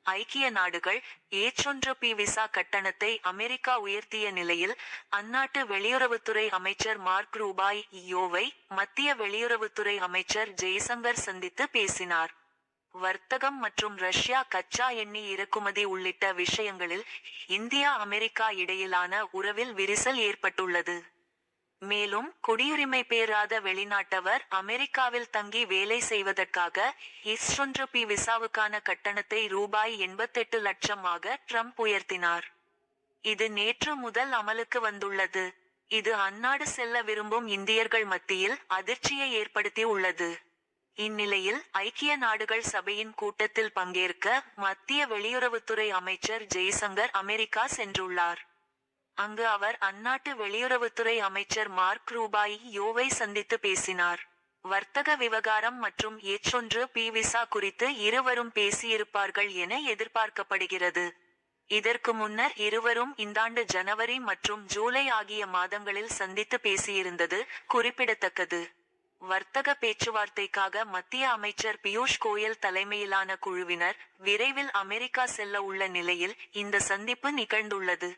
ஐக்கிய நாடுகள் H-1B visa கட்டணத்தை அமெரிக்கா உயர்த்திய நிலையில் அந்நாட்டு வெளியுறவுத்துறை அமைச்சர் மார்க் ரூபாய்-யோவை மத்திய வெளியுறவுத்துறை அமைச்சர் ஜெய்சங்கர் சந்தித்து பேசினார். வர்த்தகம் மற்றும் ரஷ்யா கச்சா எண்ணெய் இறக்குமதி உள்ளிட்ட விஷயங்களில் இந்தியா அமெரிக்கா இடையிலான உறவில் விரிசல் ஏற்பட்டுள்ளது. மேலும் குடியுரிமை பெறாத வெளிநாட்டவர் அமெரிக்காவில் தங்கி வேலை செய்வதற்காக H-1B விசாவுக்கான கட்டணத்தை ரூபாய் 88 லட்சம் ஆக ட்ரம்ப் உயர்த்தினார். இது நேற்று முதல் அமலுக்கு வந்துள்ளது. இது அந்நாடு செல்ல விரும்பும் இந்தியர்கள் மத்தியில் அதிர்ச்சியை ஏற்படுத்தி உள்ளது. இந்நிலையில் ஐக்கிய நாடுகள் சபையின் கூட்டத்தில் பங்கேற்க மத்திய வெளியுறவுத்துறை அமைச்சர் ஜெய்சங்கர் அமெரிக்கா சென்றுள்ளார். அங்கு அவர் அந்நாட்டு வெளியுறவுத்துறை அமைச்சர் மார்க் ரூபாய்-யோவை சந்தித்து பேசினார். வர்த்தக விவகாரம் மற்றும் H-1B விசா குறித்து இருவரும் பேசியிருப்பார்கள் என எதிர்பார்க்கப்படுகிறது. இதற்கு முன்னர் இருவரும் இந்தாண்டு ஜனவரி மற்றும் ஜூலை ஆகிய மாதங்களில் சந்தித்து பேசியிருந்தது குறிப்பிடத்தக்கது. வர்த்தக பேச்சுவார்த்தைக்காக மத்திய அமைச்சர் பியூஷ் கோயல் தலைமையிலான குழுவினர் விரைவில் அமெரிக்கா செல்ல உள்ள நிலையில் இந்த சந்திப்பு நிகழ்ந்துள்ளது.